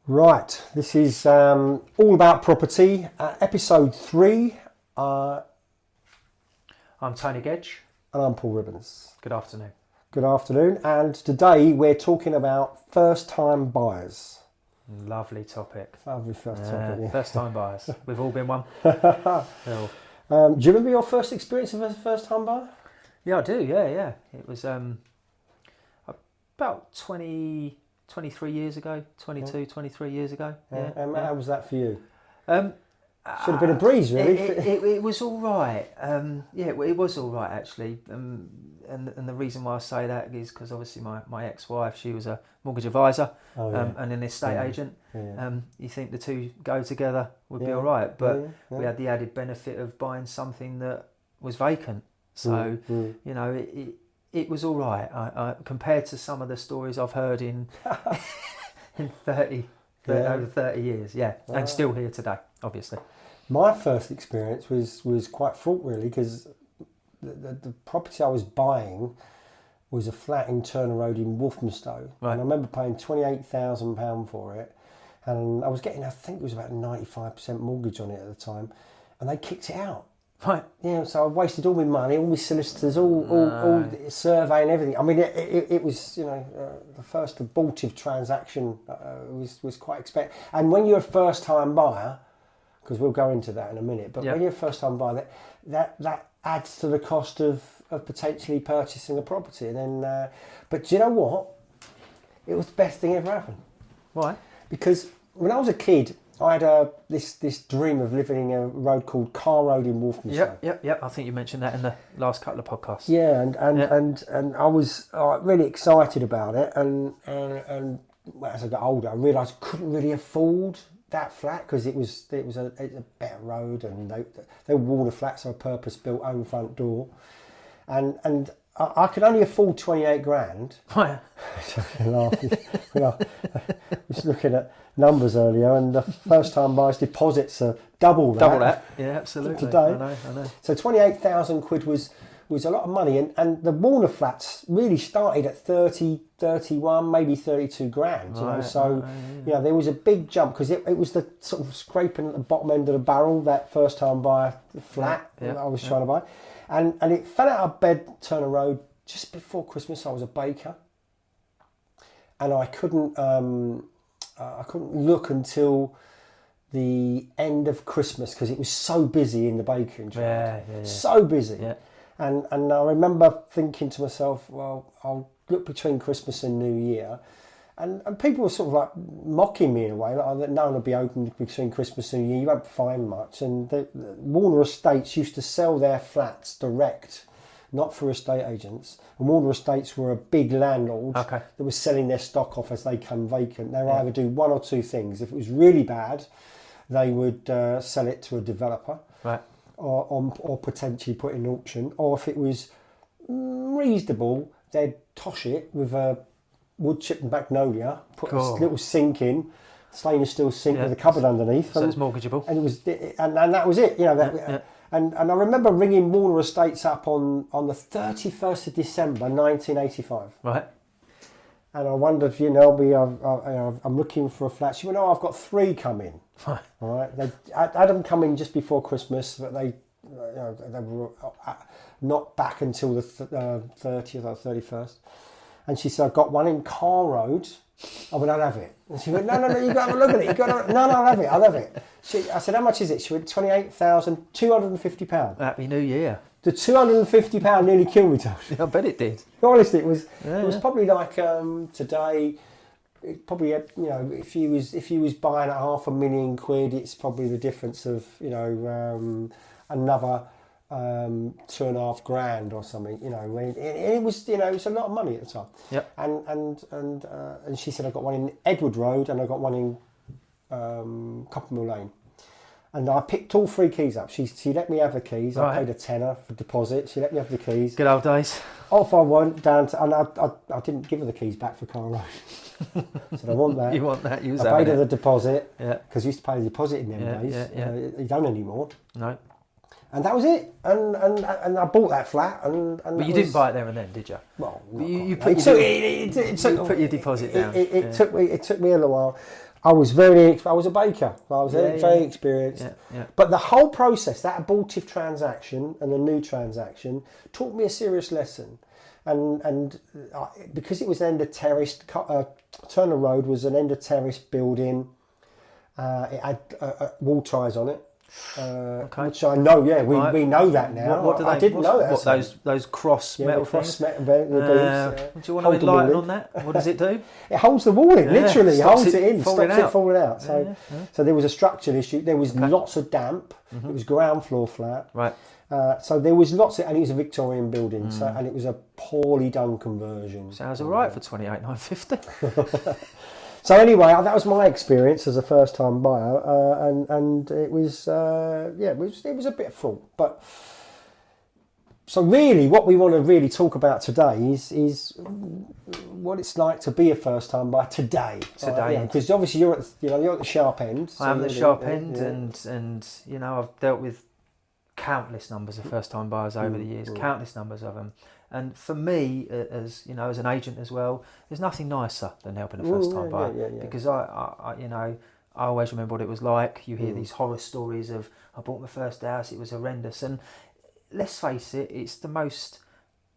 Right, this is All About Property, episode 3. I'm Tony Gedge. And I'm Paul Ribbons. Good afternoon. Good afternoon, and today we're talking about first-time buyers. Lovely topic. Lovely topic. Yeah. First-time buyers. We've all been one. Cool. Do you remember your first experience of a first-time buyer? Yeah, I do. Yeah. It was about 23 years ago, 23 years ago. Yeah. And how was that for you? Should have been a breeze, really. It was all right. It was all right, actually. And the reason why I say that is because obviously my ex-wife, she was a mortgage advisor and an estate agent. Yeah. You think the two go together would be all right, but we had the added benefit of buying something that was vacant. So, you know, it was all right. I compared to some of the stories I've heard in 30 over 30 years, and still here today, obviously. My first experience was quite fraught, really, because the property I was buying was a flat in Turner Road in Walthamstow. Right. And I remember paying £28,000 for it, and I was getting, I think it was about 95% mortgage on it at the time, and they kicked it out. Right. Yeah, so I wasted all my money, all my solicitors, all the survey and everything. I mean, it was, the first abortive transaction was quite expected. And when you're a first-time buyer, because we'll go into that in a minute, but when you're a first-time buyer, that adds to the cost of potentially purchasing a property. And then, but do you know what? It was the best thing ever happened. Why? Because when I was a kid, I had this dream of living in a road called Carr Road in Walthamstow. Yep. I think you mentioned that in the last couple of podcasts. Yeah, and I was really excited about it. And as I got older, I realised I couldn't really afford that flat because it was a better road, and they were Warner flats, so a purpose-built own front door, and I could only afford 28 grand. Right. I was looking at numbers earlier, and the first-time buyers' deposits are double that. Double that, yeah, absolutely. Today. I know. So 28,000 quid was a lot of money, and the Warner flats really started at 30, 31, maybe 32 grand. There was a big jump because it was the sort of scraping at the bottom end of the barrel, that first-time buyer flat that I was trying to buy. And it fell out of bed, Turner Road, just before Christmas. I was a baker, and I couldn't look until the end of Christmas because it was so busy in the baking trade. Yeah. So busy. Yeah. And I remember thinking to myself, well, I'll look between Christmas and New Year. And people were sort of like mocking me in a way, like no one will be open between Christmas and New Year, you won't find much. And the Warner Estates used to sell their flats direct, not through estate agents. And Warner Estates were a big landlord that was selling their stock off as they come vacant. They would either do one or two things. If it was really bad, they would sell it to a developer. Right. Or potentially put it in auction, or if it was reasonable, they'd tosh it with a wood chip and magnolia, put a little sink in, stainless steel sink with a cupboard underneath. So it's mortgageable. And it was, and that was it. And I remember ringing Warner Estates up on the 31st of December 1985. Right. And I wondered, I'm looking for a flat. She went, I've got 3 coming. Right. All right. I had them coming just before Christmas, but they were not back until the 30th or 31st. And she said, I've got one in Carr Road. I went, I'll have it. And she went, no, you've got to have a look at it. I'll have it. I said, how much is it? She went, £28,250. Happy New Year. The £250 nearly killed me, Tony. I bet it did. Honestly, it was probably like today. It probably, if you was buying at £500,000, it's probably the difference of another £2.5 grand or something. It was it was a lot of money at the time. Yep. And she said, I got one in Edward Road and I got one in Coppermill Lane. And I picked all 3 keys up. She let me have the keys. Right. I paid a tenner for deposit. She let me have the keys. Good old days. Off I went down to, and I didn't give her the keys back for Carr Road. I said, I want that. You want that? I paid her the deposit. Yeah. Because you used to pay the deposit in them days. Yeah. You don't anymore. No. And that was it. And I bought that flat. But you didn't buy it there and then, did you? Well, you put your deposit down. It took me a little while. I was a baker. I was very experienced. Yeah. But the whole process, that abortive transaction and the new transaction, taught me a serious lesson. And because it was an end of terraced, Turner Road was an end of terraced building. It had wall ties on it. Which I know, we know that now. What do they? I didn't know that. Those cross metal things. Do you want to enlighten on that? What does it do? It holds the wall in. Literally, holds it in, stops it falling out. So there was a structural issue. There was lots of damp. It was ground floor flat. Right. So there was lots of, and it was a Victorian building. And it was a poorly done conversion. Sounds all right for 28,950. So anyway, that was my experience as a first-time buyer, and it was it was a bit full. But so really, what we want to really talk about today is what it's like to be a first-time buyer today. Because obviously you're at the sharp end. I am the sharp end, and I've dealt with countless numbers of first-time buyers over the years, countless numbers of them. And for me, as an agent as well, there's nothing nicer than helping a first-time buyer because I always remember what it was like. You hear these horror stories of I bought my first house, it was horrendous, and let's face it, it's the most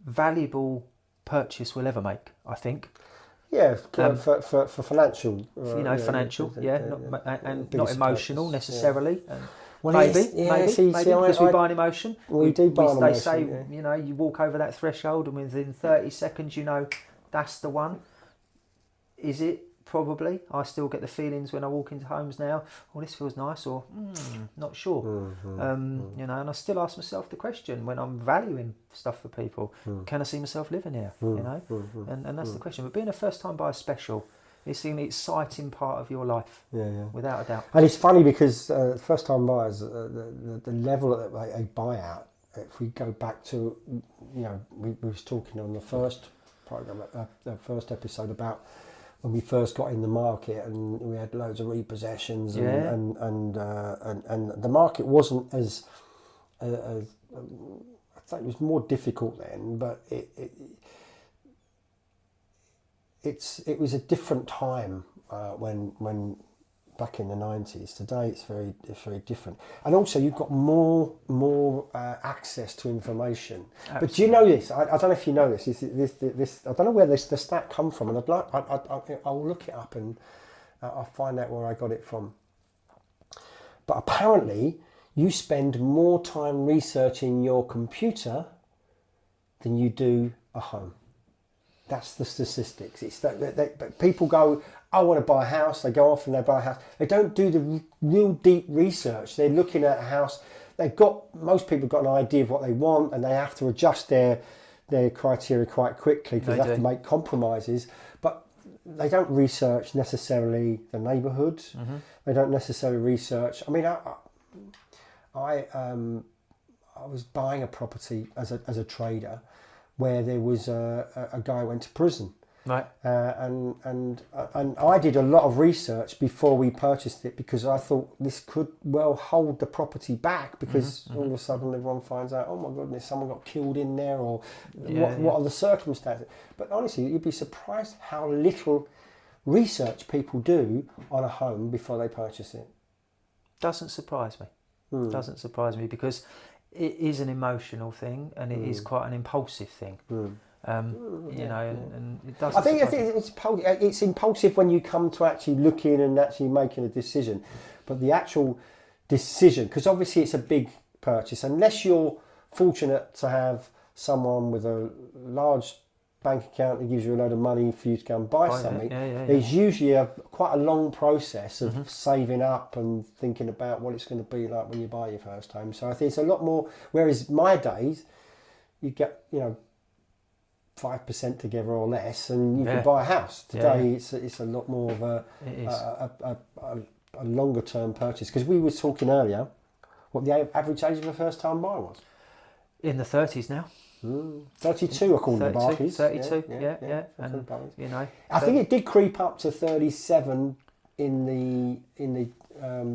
valuable purchase we'll ever make, I think. Yeah, for financial. Financial, and not emotional purchase, necessarily. Yeah. Maybe, because we buy an emotion. We do buy an emotion. They say, you walk over that threshold and within 30 seconds, that's the one. Is it? Probably. I still get the feelings when I walk into homes now, this feels nice, or not sure. And I still ask myself the question when I'm valuing stuff for people, can I see myself living here? And that's the question. But being a first-time buyer special, it's an exciting part of your life, without a doubt. And it's funny because first-time buyers, the level that they buy at, if we go back to, we was talking on the first program, the first episode about when we first got in the market and we had loads of repossessions and the market wasn't as I think it was more difficult then, but it was a different time when back in the 90s. Today it's very different, and also you've got more access to information. Absolutely. But do you know this? I don't know if you know this. This I don't know where the stat come from, and I'll look it up and I'll find out where I got it from. But apparently you spend more time researching your computer than you do a home. That's the statistics. It's that people go, I want to buy a house. They go off and they buy a house. They don't do the real deep research. They're looking at a house. Most people got an idea of what they want, and they have to adjust their criteria quite quickly because they have to make compromises. But they don't research necessarily the neighbourhood. They don't necessarily research. I mean, I was buying a property as a trader, where there was a guy who went to prison, right? And I did a lot of research before we purchased it because I thought this could well hold the property back because all of a sudden everyone finds out, oh my goodness, someone got killed in there, or what are the circumstances? But honestly, you'd be surprised how little research people do on a home before they purchase it. Doesn't surprise me. Doesn't surprise me because it is an emotional thing, and it is quite an impulsive thing. And it doesn't. I think it's impulsive when you come to actually looking and actually making a decision, but the actual decision, because obviously it's a big purchase, unless you're fortunate to have someone with a large bank account that gives you a load of money for you to go and buy something. There's usually quite a long process of saving up and thinking about what it's going to be like when you buy your first home. So I think it's a lot more. Whereas my days, you get 5% together or less, and you can buy a house. Today it's a lot more of a longer term purchase, because we were talking earlier what the average age of a first time buyer was. In the 30s now. 32 according to Barclays. 32, and I think it did creep up to 37 in the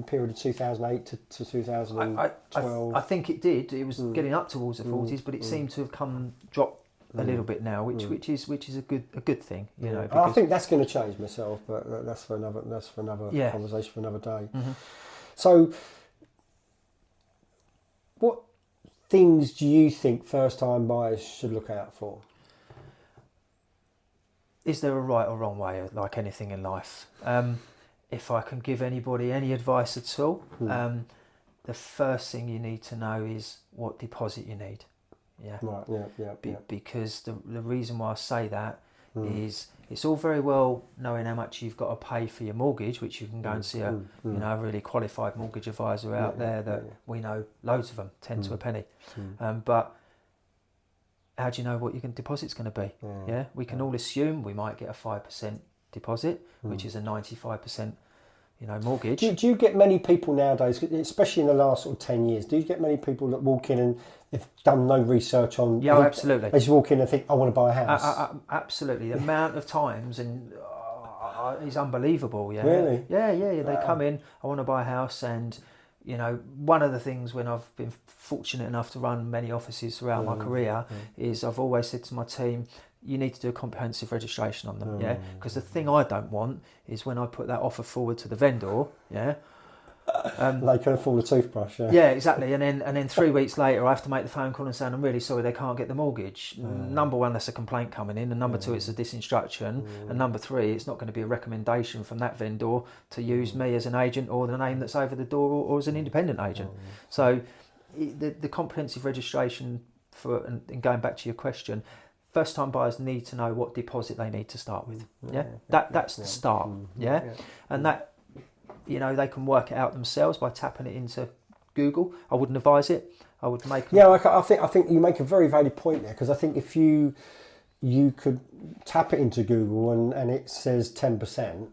period of 2008 to 2012. I think it did. It was getting up towards the 40s, but it seemed to have dropped a little bit now, which is a good thing, you know. I think that's going to change myself, but that's for another conversation for another day. Mm-hmm. So, what things do you think first-time buyers should look out for? Is there a right or wrong way, like anything in life? If I can give anybody any advice at all, the first thing you need to know is what deposit you need. Yeah. Right. Yeah. Because the reason why I say that is it's all very well knowing how much you've got to pay for your mortgage, which you can go and see a a really qualified mortgage advisor out there that we know loads of them, 10 to a penny. But how do you know what your deposit's going to be? Yeah. We can all assume we might get a 5% deposit, which is a 95%, mortgage. Do you get many people nowadays, especially in the last sort of 10 years, do you get many people that walk in and have done no research on... Yeah, absolutely. They just walk in and think, I want to buy a house. Absolutely. The amount of times is unbelievable, yeah. Really? Yeah. They come in, I want to buy a house, and, one of the things when I've been fortunate enough to run many offices throughout my career is I've always said to my team, you need to do a comprehensive registration on them, yeah? Because the thing I don't want is when I put that offer forward to the vendor, yeah? They can afford a toothbrush, yeah. Yeah, exactly. And then 3 weeks later, I have to make the phone call and say, I'm really sorry, they can't get the mortgage. Number one, that's a complaint coming in. And number two, it's a disinstruction. And number three, it's not going to be a recommendation from that vendor to use me as an agent or the name that's over the door or as an independent agent. So the comprehensive registration and going back to your question, first-time buyers need to know what deposit they need to start with. Yeah, that's the start. Yeah, and that they can work it out themselves by tapping it into Google. I wouldn't advise it. I would make. Yeah, I think you make a very valid point there, because I think if you could tap it into Google and it says 10%,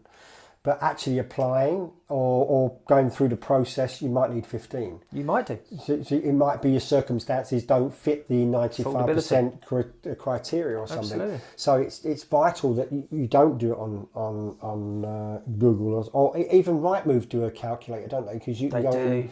but actually applying or going through the process, you might need 15. You might do. So it might be your circumstances don't fit the 95% criteria or something. Absolutely. So it's vital that you don't do it on Google or even Rightmove do a calculator, don't they? Because you can go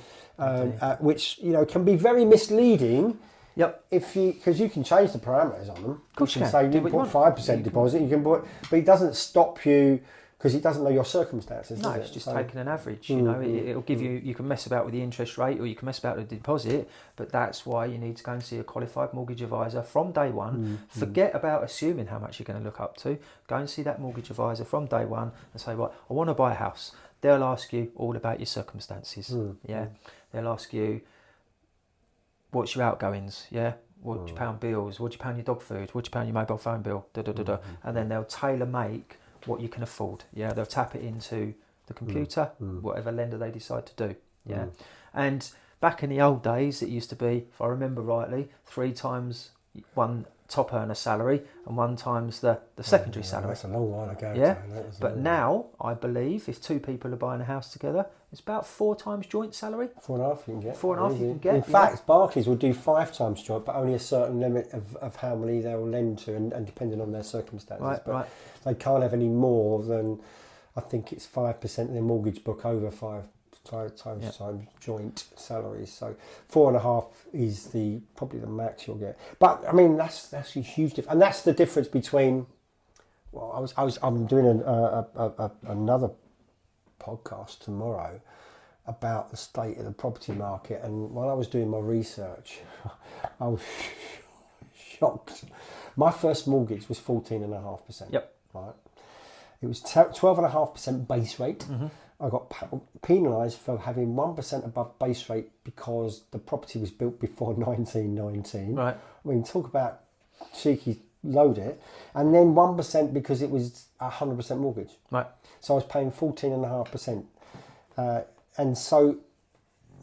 which can be very misleading. Yep. Because you can change the parameters on them. Of course you can. Say you put 5% deposit. You can put, but it doesn't stop you. Because it doesn't know your circumstances, does it? No, it's just taking an average. It'll give you. You can mess about with the interest rate, or you can mess about with the deposit. But that's why you need to go and see a qualified mortgage advisor from day one. Forget about assuming how much you're going to look up to. Go and see that mortgage advisor from day one and say, right, I want to buy a house. They'll ask you all about your circumstances. Yeah, they'll ask you, what's your outgoings? Yeah. What do you pay on bills? What do you pay on your dog food? What do you pay on your mobile phone bill? And then they'll tailor make what you can afford. Yeah, they'll tap it into the computer, whatever lender they decide to do. Yeah, and back in the old days, it used to be, if I remember rightly, 3 times one top earner salary and 1 times the secondary salary. That's a long while ago. Yeah, but now I believe if 2 people are buying a house together, it's about 4 times joint salary. 4.5 you can get. 4.5 you can get. In fact, Barclays will do 5 times joint, but only a certain limit of how many they will lend to, and depending on their circumstances. But they can't have any more than, I think it's 5% of their mortgage book over 5 times joint salaries. So 4.5 is probably the max you'll get. But I mean that's a huge difference, and that's the difference between. Well, I'm doing another podcast tomorrow about the state of the property market, and while I was doing my research, I was shocked. My first mortgage was 14.5%. Yep. Right. It was 12.5% base rate. I got penalised for having 1% above base rate because the property was built before 1919. Right. I mean, talk about cheeky load it. And then 1% because it was 100% mortgage. Right. So I was paying 14.5%. And so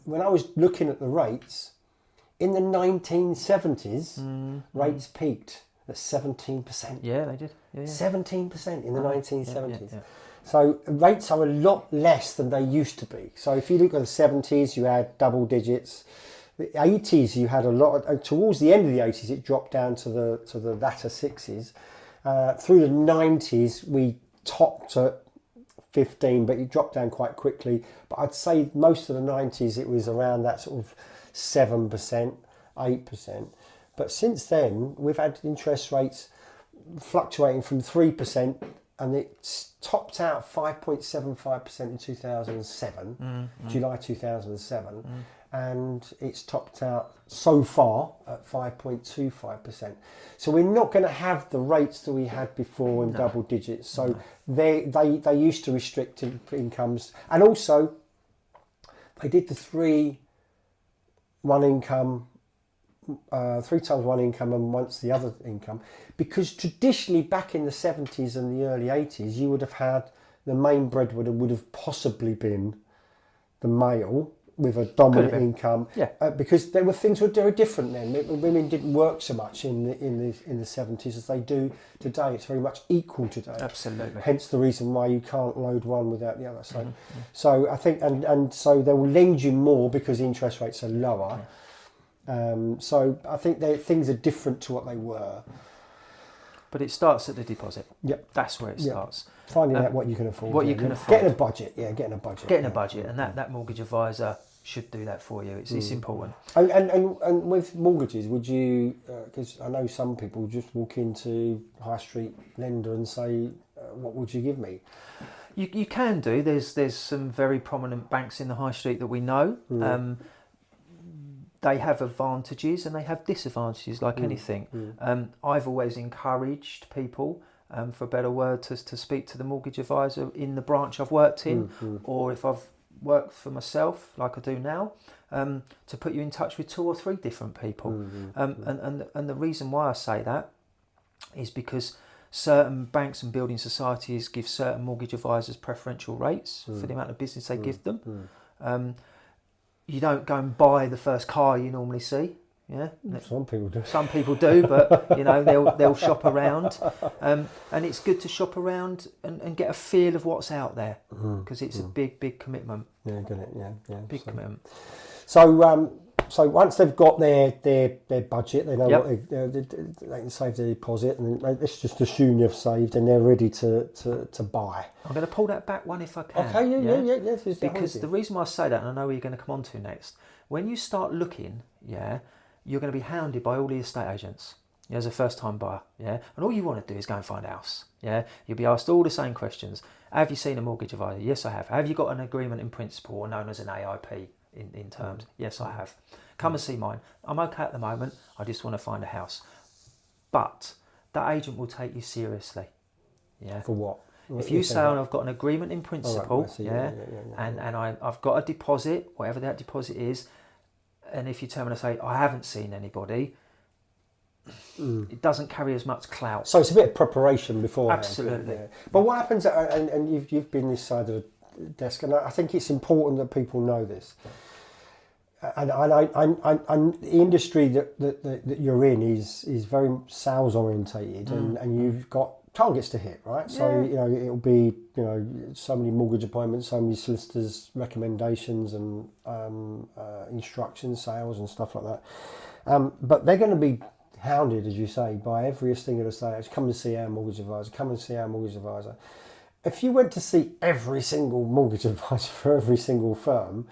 when I was looking at the rates, in the 1970s, rates peaked at 17%. Yeah, they did. 17% in the 1970s. Yeah. So rates are a lot less than they used to be. So if you look at the 70s, you had double digits. The 80s, you had a lot. Towards the end of the 80s, it dropped down to the latter 6s. Through the 90s, we topped at 15, but it dropped down quite quickly. But I'd say most of the 90s, it was around that sort of 7%, 8%. But since then, we've had interest rates fluctuating from 3%, and it's topped out 5.75% in 2007, July 2007, and it's topped out so far at 5.25%. So we're not going to have the rates that we had before in double digits. So they used to restrict incomes, and also they did the 3 times one income and once the other income, because traditionally back in the 70s and the early 80s, you would have had the main breadwinner would have possibly been the male with a dominant income, because there were things that were different then. Women didn't work so much in the 70s as they do today. It's very much equal today. Absolutely. Hence the reason why you can't load one without the other. So, so I think, and so they will lend you more because the interest rates are lower. So I think things are different to what they were. But it starts at the deposit. Yep. That's where it starts. Finding out what you can afford. What you can afford. Getting a budget. Getting a budget. Getting a budget, and that mortgage advisor should do that for you. It's important. And with mortgages, would you, because I know some people just walk into high street lender and say, what would you give me? You can do. There's some very prominent banks in the high street that we know. They have advantages and they have disadvantages, like anything. I've always encouraged people, for a better word, to speak to the mortgage advisor in the branch I've worked in, or if I've worked for myself, like I do now, to put you in touch with 2 or 3 different people. And the reason why I say that is because certain banks and building societies give certain mortgage advisors preferential rates for the amount of business they give them. You don't go and buy the first car you normally see. Yeah, some people do. Some people do, but they'll shop around, and it's good to shop around and get a feel of what's out there, because it's a big commitment. Yeah, get it. Yeah. Big commitment. So once they've got their budget, they know what they can save their deposit, and let's just assume they've saved and they're ready to buy. I'm going to pull that back one if I can. Okay, yeah. Because the reason why I say that, and I know where you're going to come on to next, when you start looking, you're going to be hounded by all the estate agents. As a first-time buyer, and all you want to do is go and find a house. You'll be asked all the same questions. Have you seen a mortgage advisor? Yes, I have. Have you got an agreement in principle, or known as an AIP in terms? Yes, I have. Come and see mine. I'm okay at the moment. I just want to find a house. But that agent will take you seriously. For what? If you say, I've got an agreement in principle, and I've got a deposit, whatever that deposit is, and if you turn around and say, I haven't seen anybody, it doesn't carry as much clout. So it's a bit of preparation beforehand. Absolutely. But what happens, and you've been this side of the desk, and I think it's important that people know this. And the industry that you're in is very sales orientated, and you've got targets to hit, right? So it'll be so many mortgage appointments, so many solicitors' recommendations and instructions, sales and stuff like that. But they're going to be hounded, as you say, by every single estate agent. Come and see our mortgage advisor. Come and see our mortgage advisor. If you went to see every single mortgage advisor for every single firm,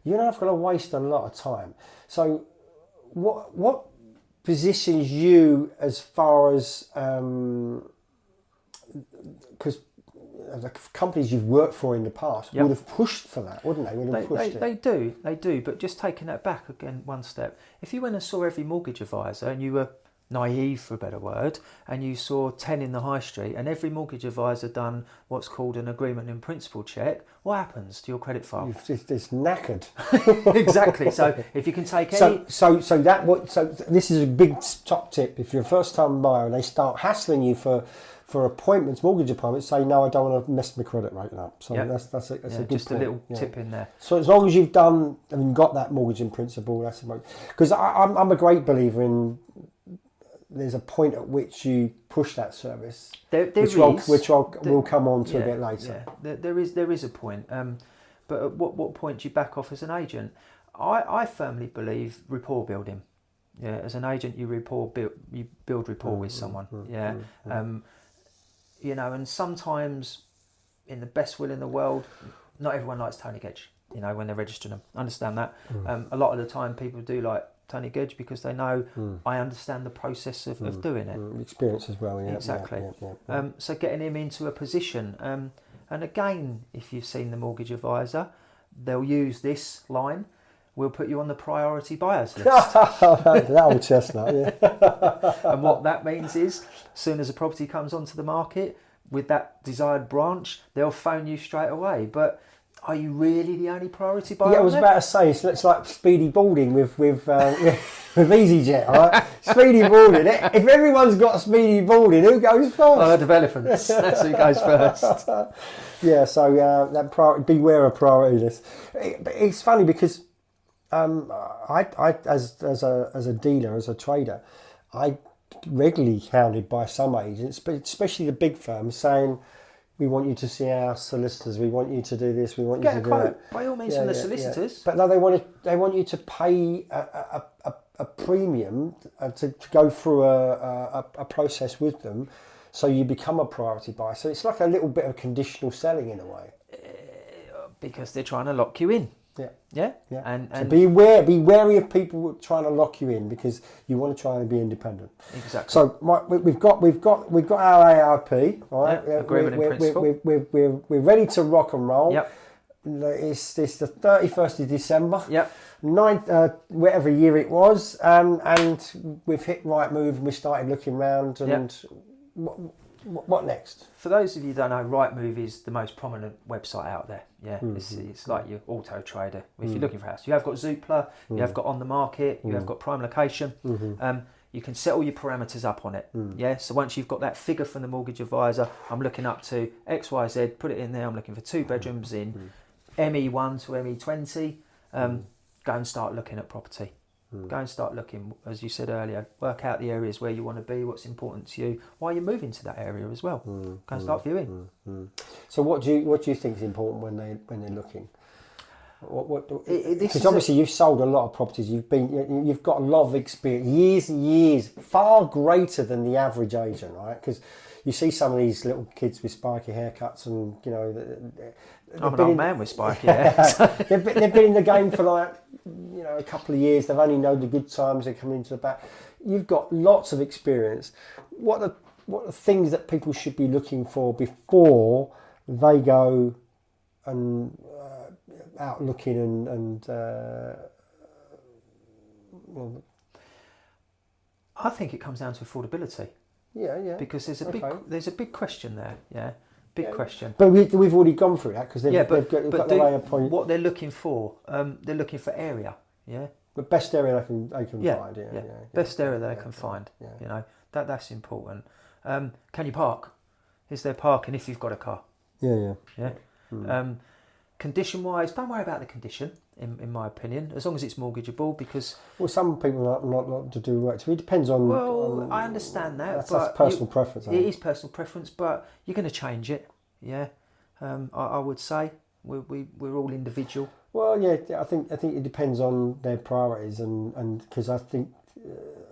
you're not going to waste a lot of time. So what positions you as far as, because the companies you've worked for in the past would have pushed for that, wouldn't they? They do, but just taking that back again one step. If you went and saw every mortgage advisor and you were naive, for a better word, and you saw 10 in the high street and every mortgage advisor done what's called an agreement in principle check, what happens to your credit file? It's knackered. Exactly. So if you can take any... So this is a big top tip. If you're a first time buyer and they start hassling you for appointments, mortgage appointments, say, no, I don't want to mess my credit rating up. So that's a good just point. A little tip in there. So as long as you've done and got that mortgage in principle, that's the most... Because I'm a great believer in... There's a point at which you push that service, which we'll come on to a bit later. Yeah. There is a point, but at what point do you back off as an agent? I firmly believe rapport building. Yeah, as an agent, you build rapport with someone. And sometimes, in the best will in the world, not everyone likes Tony Gedge. When they're registering them, I understand that. A lot of the time, people do like Tony Gedge, because they know I understand the process of doing it. Experience as well, yeah. Exactly. Yeah. So getting him into a position, and again, if you've seen the mortgage advisor, they'll use this line: "We'll put you on the priority buyers list." That old chestnut, yeah. And what that means is, as soon as a property comes onto the market with that desired branch, they'll phone you straight away. But are you really the only priority buyer? Yeah, I was about to say, it's like speedy boarding with EasyJet, right? Speedy boarding. If everyone's got speedy boarding, who goes first? Oh, the developers. That's who goes first. Yeah, so that beware of priority list. It's funny because I as a dealer, as a trader, I regularly hounded by some agents, but especially the big firms, saying, "We want you to see our solicitors. We want you to do this. We want you to do that." By all means, from the solicitors. But no, they want you to pay a premium to go through a process with them, so you become a priority buyer. So it's like a little bit of conditional selling in a way, because they're trying to lock you in. Yeah. And so be wary of people trying to lock you in, because you want to try and be independent. Exactly. So we've got our AIP, right? Yep, agreement in principle. We're ready to rock and roll. Yep. It's the 31st of December. Yep. 9th, whatever year it was, and we've hit right move and we started looking round. And what next? For those of you who don't know, Rightmove is the most prominent website out there. Yeah, it's like your auto trader. If you're looking for a house, you have got Zoopla, you have got On the Market, you have got Prime Location. You can set all your parameters up on it. Yeah, so once you've got that figure from the mortgage advisor, I'm looking up to XYZ, put it in there. I'm looking for 2 bedrooms in ME1 to ME20. Go and start looking at property. Go and start looking, as you said earlier, work out the areas where you want to be, what's important to you, why you're moving to that area as well. Go and start viewing. So what do you think is important when they're looking? Because obviously you've sold a lot of properties. You've got a lot of experience, years and years, far greater than the average agent, right? Because you see some of these little kids with spiky haircuts, and I'm an old man with spiky hair. they've been in the game for a couple of years. They've only known the good times. They come into the back. You've got lots of experience. What are things that people should be looking for before they go and out looking and I think it comes down to affordability. Yeah. Because there's a big question there. Yeah. Question. But we've already gone through that, because they've got the way of point. What they're looking for, they're looking for area. Yeah. The best area they can find. Yeah. Best area they can find. Yeah. That's important. Can you park? Is there parking if you've got a car? Yeah. Condition wise, don't worry about the condition. In my opinion, as long as it's mortgageable, because some people not to do work. So it depends on. Well, I understand that. That's personal preference. It is personal preference, but you're going to change it. Yeah, I would say we're all individual. Well, yeah, I think it depends on their priorities, and because I think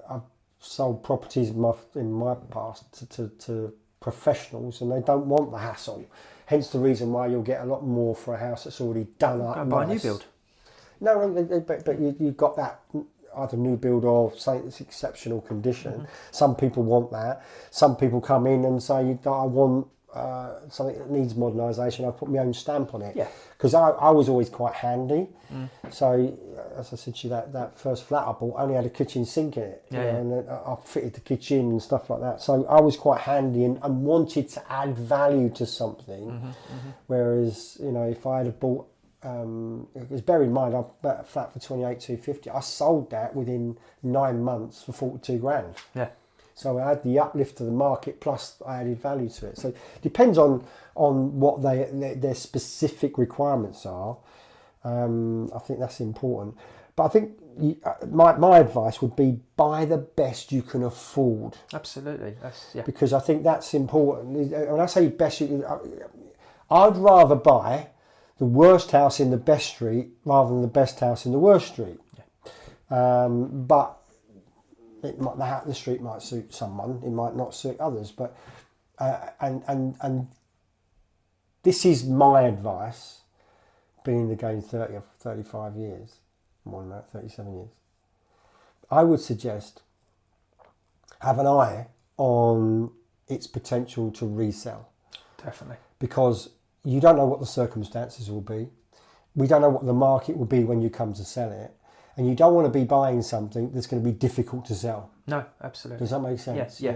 I've sold properties in my past to professionals, and they don't want the hassle. Hence the reason why you'll get a lot more for a house that's already done up. Go buy a new build. No, but you've got that either new build or say it's exceptional condition. Some people want that. Some people come in and say, I want something that needs modernisation. I put my own stamp on it. Yeah. Because I was always quite handy. So as I said to you, that first flat I bought only had a kitchen sink in it. And I fitted the kitchen and stuff like that. So I was quite handy and wanted to add value to something. Whereas, if I had bought, because bear in mind, I bought a flat for 28,250. I sold that within 9 months for 42 grand. Yeah. So I had the uplift of the market, plus I added value to it. So it depends on what their specific requirements are. I think that's important. But I think my advice would be buy the best you can afford. Absolutely. Because I think that's important. When I say best, I'd rather buy the worst house in the best street rather than the best house in the worst street. But the street might suit someone, it might not suit others. But and this is my advice, being in the game 30 or 35 years, more than that, 37 years. I would suggest have an eye on its potential to resell. Definitely. Because you don't know what the circumstances will be. We don't know what the market will be when you come to sell it. And you don't want to be buying something that's going to be difficult to sell. No, absolutely. Does that make sense? Yeah.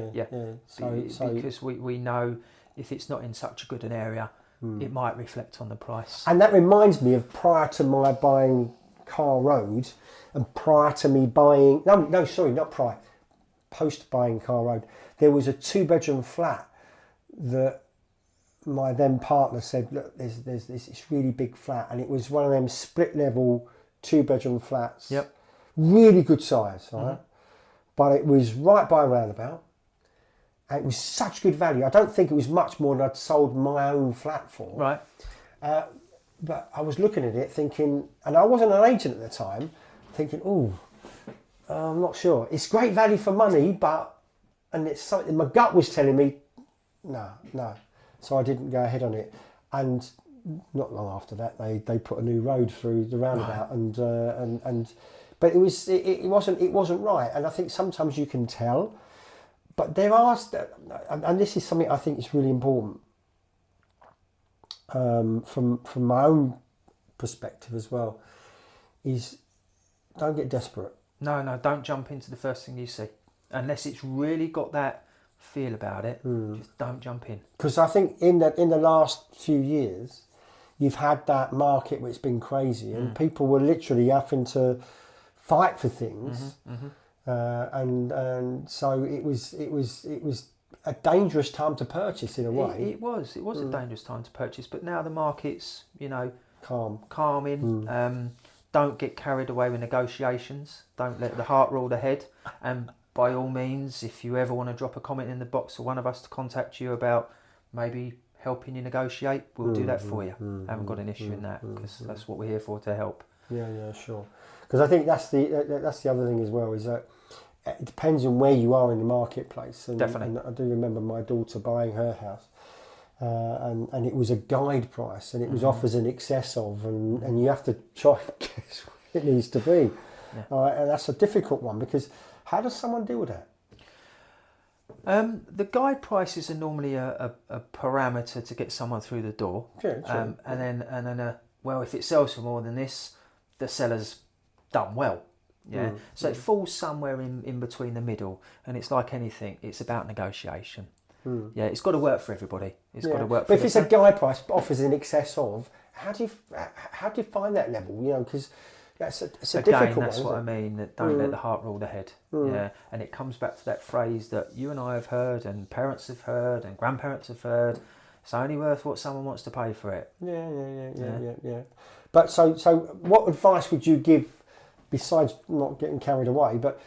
So because we know if it's not in such a good an area, it might reflect on the price. And that reminds me of prior to my buying Car Road and prior to me buying... No, sorry, not prior. Post buying Car Road. There was a 2-bedroom flat that my then partner said, look, there's this really big flat, and it was one of them split level 2-bedroom flats. Yep. Really good size, right? But it was right by a roundabout, and it was such good value. I don't think it was much more than I'd sold my own flat for. Right. But I was looking at it thinking, and I wasn't an agent at the time, thinking, I'm not sure. It's great value for money, and it's something my gut was telling me, no. So I didn't go ahead on it. And not long after that, they put a new road through the roundabout, but it wasn't right. And I think sometimes you can tell, but there are, and this is something I think is really important from my own perspective as well, is don't get desperate. No, don't jump into the first thing you see unless it's really got that feel about it. Just don't jump in. Because I think in the last few years, you've had that market where it's been crazy, and people were literally having to fight for things, and so it was a dangerous time to purchase in a way. It was a dangerous time to purchase, but now the market's calming. Don't get carried away with negotiations. Don't let the heart rule the head. And by all means, if you ever want to drop a comment in the box for one of us to contact you about maybe helping you negotiate, we'll do that for you. I haven't got an issue in that, because that's what we're here for, to help. Yeah, sure. Because I think that's the other thing as well, is that it depends on where you are in the marketplace. And, Definitely. And I do remember my daughter buying her house, and it was a guide price, and it was offers in excess of, and you have to try and guess what it needs to be. Yeah. And that's a difficult one, because how does someone deal with that? The guide prices are normally a parameter to get someone through the door. Sure. And then if it sells for more than this, the seller's done well. Yeah. So it falls somewhere in between the middle, and it's like anything, it's about negotiation. Yeah, it's got to work for everybody. It's got to work. But if it's a guide price offers in excess of, how do you find that level? Because it's a difficult one. That's what I mean. That don't let the heart rule the head. Yeah, and it comes back to that phrase that you and I have heard, and parents have heard, and grandparents have heard. It's only worth what someone wants to pay for it. Yeah. But so what advice would you give, besides not getting carried away? But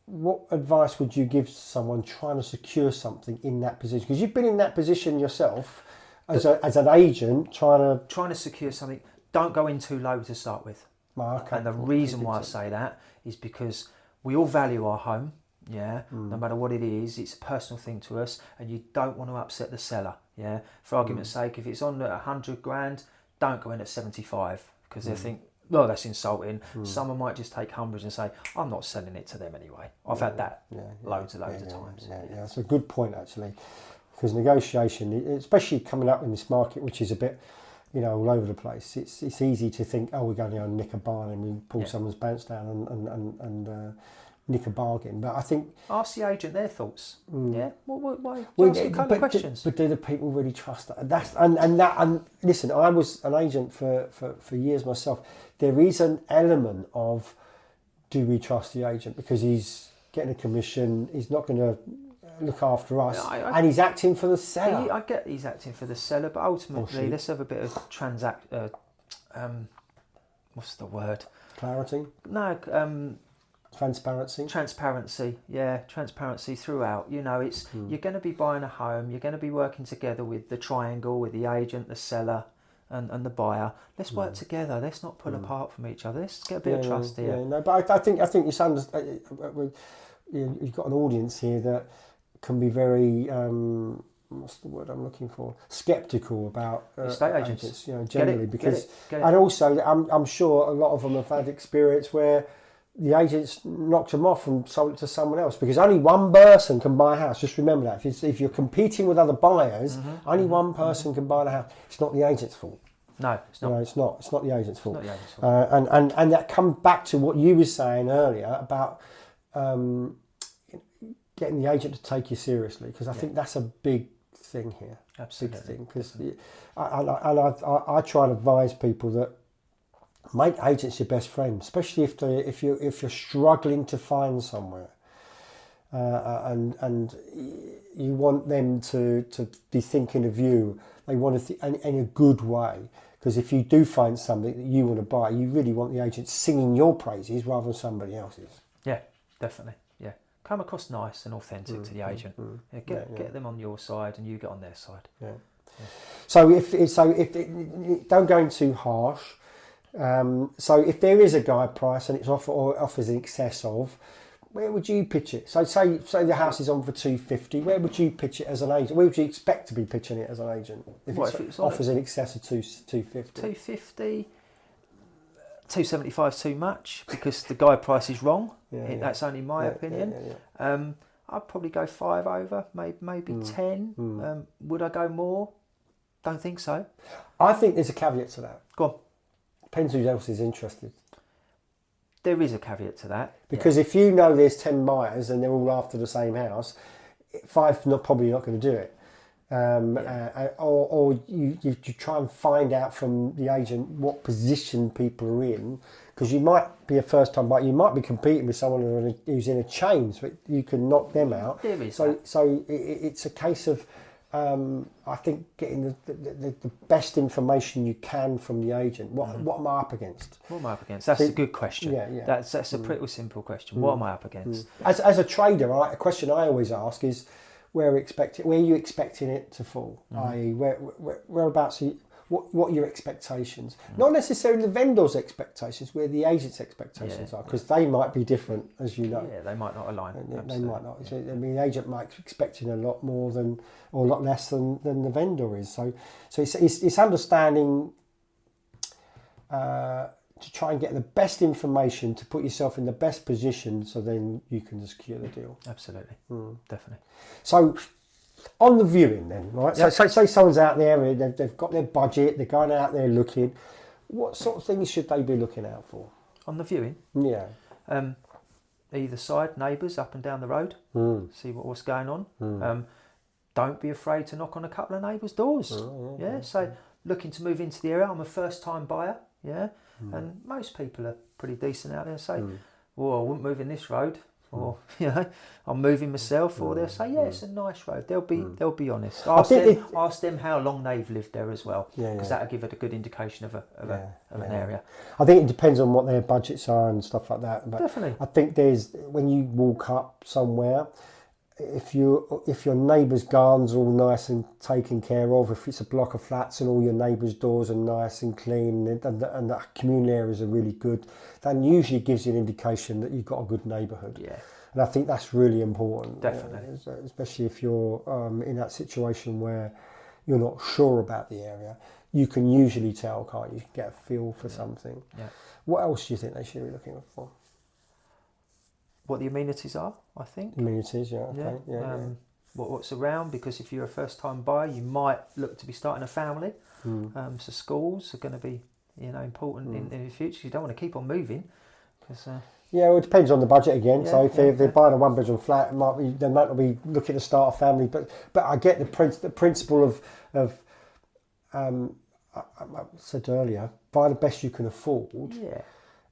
what advice would you give someone trying to secure something in that position? Because you've been in that position yourself as an agent trying to secure something. Don't go in too low to start with. Okay. And the reason why I say that is because we all value our home. Yeah, no matter what it is, it's a personal thing to us, and you don't want to upset the seller. Yeah, for argument's sake, if it's on at $100,000, don't go in at 75, because they think, well, that's insulting. Someone might just take umbrage and say, I'm not selling it to them anyway. I've had that loads of times. Yeah, that's a good point, actually, because negotiation, especially coming up in this market, which is a bit, all over the place, it's easy to think, we're going to nick a barn and we pull someone's pants down and nick a bargain. But I think, ask the agent their thoughts. Yeah, why ask a couple of questions? But do the people really trust that? And listen, I was an agent for years myself. There is an element of, do we trust the agent, because he's getting a commission, he's not going to look after us, and he's acting for the seller. I get he's acting for the seller, but ultimately, let's have a bit of what's the word? Clarity? No. Transparency, transparency throughout. It's you're going to be buying a home, you're going to be working together with the triangle, with the agent, the seller, and the buyer. Let's work together. Let's not pull apart from each other. Let's get a bit of trust here. No, but I think you sound, you've got an audience here that can be very what's the word I'm looking for? Skeptical about estate agents, generally, because get it. And also I'm sure a lot of them have had experience where the agents knocked them off and sold it to someone else, because only one person can buy a house. Just remember that. If you're competing with other buyers, only one person can buy the house. It's not the agent's fault. No, it's not. It's not. It's not the agent's fault. It's not the agent's fault. And that comes back to what you were saying earlier about getting the agent to take you seriously, because I think that's a big thing here. Absolutely. Big thing, because I try and advise people that make agents your best friend, especially if you're struggling to find somewhere, and you want them to be thinking of you. They want to in a good way, because if you do find something that you want to buy, you really want the agent singing your praises rather than somebody else's. Yeah, definitely. Yeah, come across nice and authentic to the agent. Get them on your side, and you get on their side. Yeah. So if don't go in too harsh. So if there is a guide price and it's offers in excess of, where would you pitch it? So say the house is on for 250. Where would you pitch it as an agent? Where would you expect to be pitching it as an agent if it offers in excess of 250? 250, 275 too much, because the guide price is wrong. That's only my opinion. I'd probably go 5 over, maybe 10. Would I go more? Don't think so. I think there's a caveat to that. Go on. Depends who else is interested. There is a caveat to that. Because if you know there's 10 buyers and they're all after the same house, 5 probably not going to do it. Or you try and find out from the agent what position people are in, because you might be a first time buyer, you might be competing with someone who's in a chain, so you can knock them out. There is so it's a case of I think getting the best information you can from the agent. What am I up against? What am I up against? That's a good question. That's a pretty simple question. What am I up against? As a trader, a question I always ask is, where are you expecting it to fall? I.e., whereabouts? What are your expectations? Not necessarily the vendor's expectations, where the agent's expectations are, because they might be different, as you know. Yeah, they might not align. They might not. So, I mean, the agent might be expecting a lot more or a lot less than the vendor is. So it's understanding to try and get the best information to put yourself in the best position, so then you can secure the deal. Absolutely, definitely. So, on the viewing then, right? Yep. So say someone's out there, they've got their budget, they're going out there looking. What sort of things should they be looking out for? On the viewing? Yeah. Either side, neighbours up and down the road, see what's going on. Don't be afraid to knock on a couple of neighbours' doors. So looking to move into the area, I'm a first time buyer, and most people are pretty decent out there, say, well, I wouldn't move in this road. Or I'm moving myself, or they'll say, it's a nice road. They'll be honest. Ask them how long they've lived there as well, because that'll give it a good indication of an area. I think it depends on what their budgets are and stuff like that. But definitely, I think when you walk up somewhere, if your neighbour's garden's all nice and taken care of, if it's a block of flats and all your neighbours' doors are nice and clean, and the communal areas are really good, that usually gives you an indication that you've got a good neighbourhood. Yeah. And I think that's really important. Definitely. Especially if you're in that situation where you're not sure about the area. You can usually tell, can't you? You can get a feel for something. Yeah. What else do you think they should be looking for? What the amenities are, I think. Amenities, okay. What's around, because if you're a first-time buyer, you might look to be starting a family. So schools are going to be, important in the future. You don't want to keep on moving, because. Well, it depends on the budget again. So if they're buying a one-bedroom flat, they might not be looking to start a family. But I get the principle of I said earlier, buy the best you can afford. Yeah.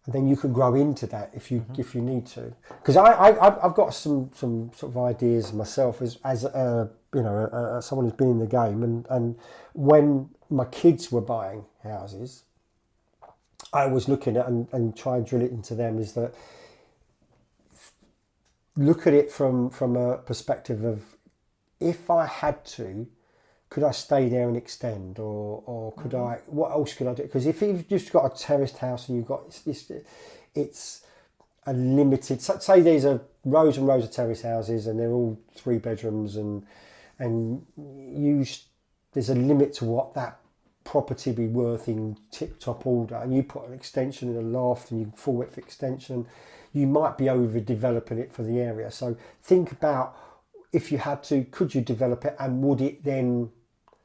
And then you can grow into that if you need to. Because I've got some sort of ideas myself as someone who's been in the game, and when my kids were buying houses, I was looking at and try and drill it into them, is that look at it from a perspective of, if I had to, could I stay there and extend, or could I? What else could I do? Because if you've just got a terraced house and you've got it's a limited. Say there's rows and rows of terrace houses and they're all 3 bedrooms, and there's a limit to what that property be worth in tip-top order, and you put an extension in a loft and you full width extension, you might be overdeveloping it for the area. So think about, if you had to, could you develop it, and would it then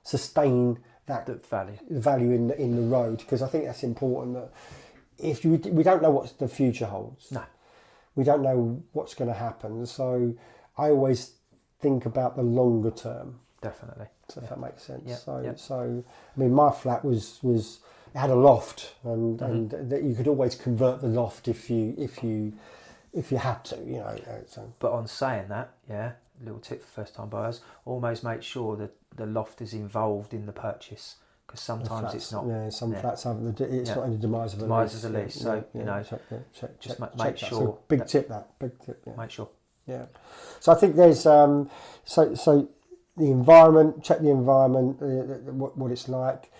sustain that value in the road? Because I think that's important, that we don't know what the future holds. No. We don't know what's going to happen. So I always think about the longer term. Definitely. So if that makes sense. Yeah. So I mean, my flat was it had a loft, and that you could always convert the loft if you had to, you know. So. But on saying that, little tip for first time buyers: always make sure that the loft is involved in the purchase, because sometimes it's not. Yeah, some flats haven't. It's not in the demise of a lease. So you know, just make sure. So big tip. Yeah. Make sure. Yeah. So I think there's so the environment. Check the environment. What it's like.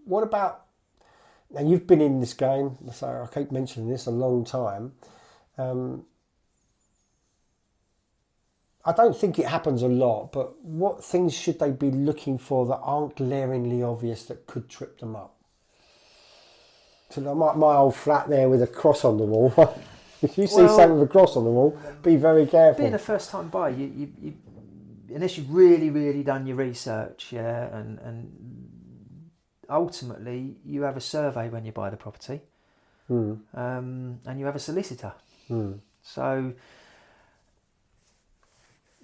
What about? Now you've been in this game, so I keep mentioning this a long time. I don't think it happens a lot, but what things should they be looking for that aren't glaringly obvious that could trip them up? So my old flat there with a cross on the wall. If you see something with a cross on the wall, be very careful. Being a first-time buyer, you unless you've really done your research, and ultimately you have a survey when you buy the property, and you have a solicitor. So,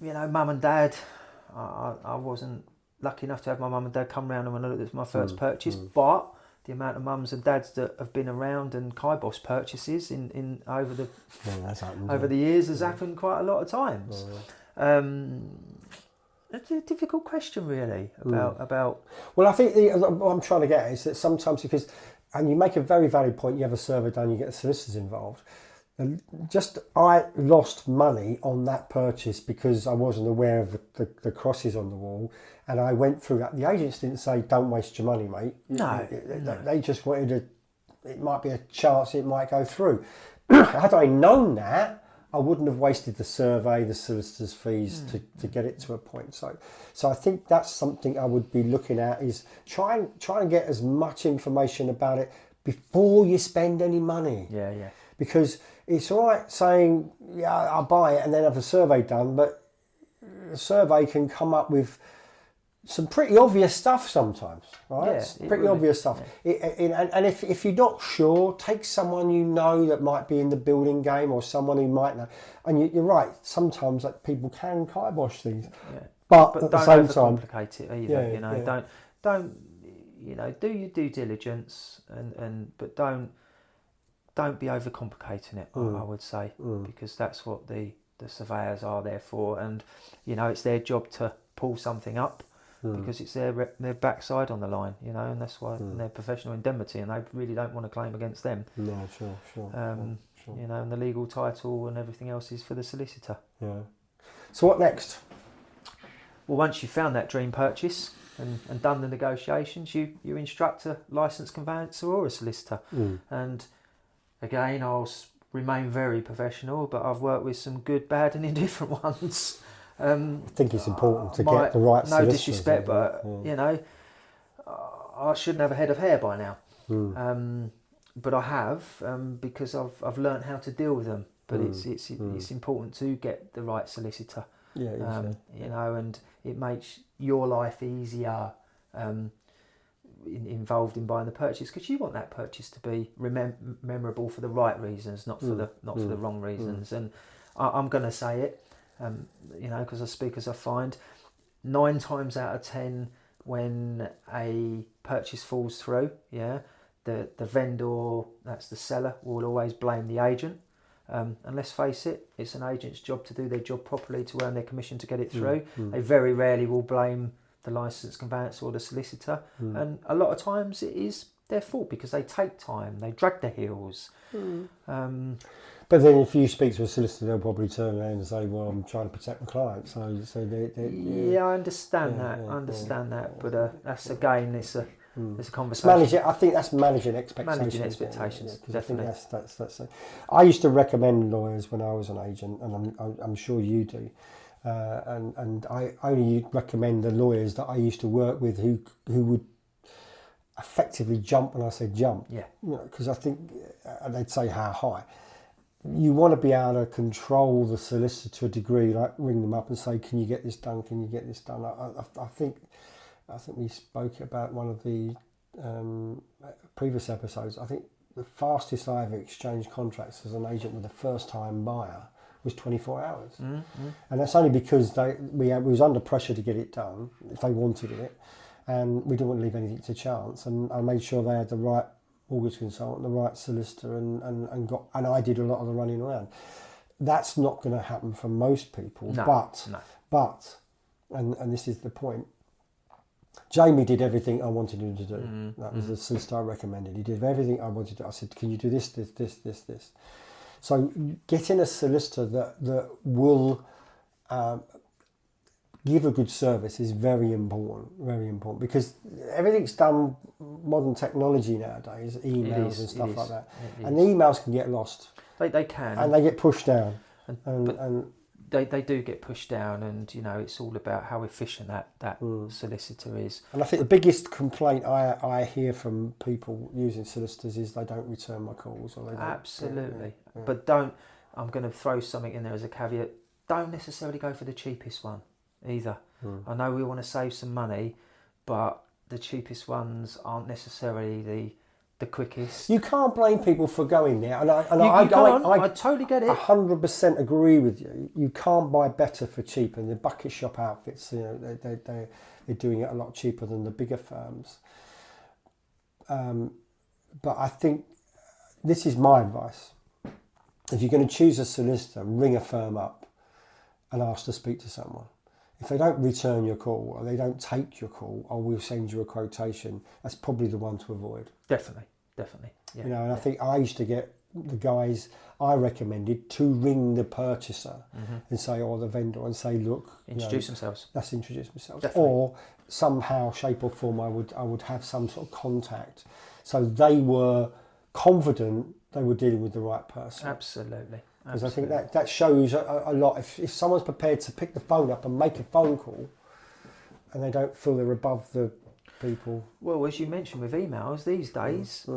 you know, mum and dad, I wasn't lucky enough to have my mum and dad come round when I looked at my first purchase, but the amount of mums and dads that have been around and kibosh purchases in over the years has happened quite a lot of times. It's a difficult question, really, about. Well, I think what I'm trying to get at is that sometimes, because, and you make a very valid point, you have a survey done, you get the solicitors involved. And I lost money on that purchase because I wasn't aware of the crosses on the wall, and I went through that. The agents didn't say, "Don't waste your money, mate." No. They just wanted it might be a chance it might go through. Had I known that, I wouldn't have wasted the survey, the solicitor's fees to get it to a point. So I think that's something I would be looking at, is try and get as much information about it before you spend any money. Yeah. Because it's all right saying, I'll buy it and then have a survey done, but the survey can come up with some pretty obvious stuff sometimes, right? Yeah, pretty obvious stuff. Yeah. And if you're not sure, take someone you know that might be in the building game, or someone who might know. And you're right, sometimes people can kibosh things. Yeah. But at the same time, don't overcomplicate it either. Don't do your due diligence, but don't be overcomplicating it. I would say, because that's what the surveyors are there for, and it's their job to pull something up, because it's their backside on the line, and that's why they're professional indemnity, and they really don't want to claim against them. No, sure. And the legal title and everything else is for the solicitor. Yeah. So what next? Well, once you've found that dream purchase and done the negotiations, you instruct a licensed conveyancer or a solicitor. And again, I'll remain very professional, but I've worked with some good, bad and indifferent ones. I think it's important to get the right solicitor. No disrespect, but I shouldn't have a head of hair by now. But I have, because I've learned how to deal with them. But it's important to get the right solicitor. And it makes your life easier involved in buying the purchase, because you want that purchase to be memorable for the right reasons, not for the wrong reasons. And I'm going to say it, because I speak as I find. 9 times out of 10, when a purchase falls through, the vendor, that's the seller, will always blame the agent. And let's face it, it's an agent's job to do their job properly, to earn their commission to get it through. They very rarely will blame the licensed conveyancer or the solicitor, and a lot of times it is their fault, because they take time, they drag their heels. But then if you speak to a solicitor, they'll probably turn around and say, "Well, I'm trying to protect my client." So I understand that, but that's again, it's a conversation. I think that's managing expectations. Managing expectations, definitely. I think that's I used to recommend lawyers when I was an agent, and I'm sure you do. And I only recommend the lawyers that I used to work with who would effectively jump when I said jump. Yeah. Because I think, and they'd say how high. You want to be able to control the solicitor to a degree, like ring them up and say, "Can you get this done? Can you get this done?" I think we spoke about one of the previous episodes. I think the fastest I ever exchanged contracts as an agent with a first-time buyer was 24 hours, and that's only because we was under pressure to get it done if they wanted it, and we didn't want to leave anything to chance. And I made sure they had the right mortgage consultant, the right solicitor, and I did a lot of the running around. That's not going to happen for most people, but this is the point. Jamie did everything I wanted him to do. That was the solicitor I recommended. He did everything I wanted to. I said, "Can you do this, this, this, this, this?" So getting a solicitor that will give a good service is very important, because everything's done modern technology nowadays, emails and stuff like that, and the emails can get lost. They can, and they get pushed down, and they do get pushed down, and it's all about how efficient that solicitor is. And I think the biggest complaint I hear from people using solicitors is they don't return my calls, or they don't. Absolutely, but don't. I'm going to throw something in there as a caveat. Don't necessarily go for the cheapest one either. I know we want to save some money, but the cheapest ones aren't necessarily the quickest. You can't blame people for going there, and I totally get it. 100% agree with you. You can't buy better for cheap, and the bucket shop outfits, they're doing it a lot cheaper than the bigger firms. But I think this is my advice: if you're going to choose a solicitor, ring a firm up and ask to speak to someone. If they don't return your call, or they don't take your call, or we'll send you a quotation, that's probably the one to avoid. Definitely. Yeah, I think I used to get the guys I recommended to ring the purchaser and say, or the vendor, and say, "Look, introduce themselves." That's introduce themselves. Definitely. Or somehow, shape or form, I would have some sort of contact, so they were confident they were dealing with the right person. Absolutely. Because I think that shows a lot. If someone's prepared to pick the phone up and make a phone call, and they don't feel they're above the people. Well, as you mentioned with emails, these days,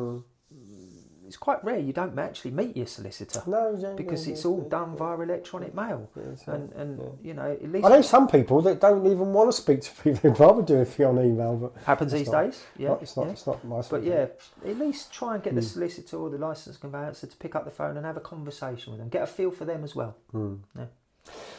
it's quite rare you don't actually meet your solicitor. No, because it's all done via electronic mail. At least I know some people that don't even want to speak to people. They'd rather do it on email. But happens these days. Yeah, it's not my. But at least try and get the solicitor or the licensed conveyancer to pick up the phone and have a conversation with them. Get a feel for them as well. Yeah.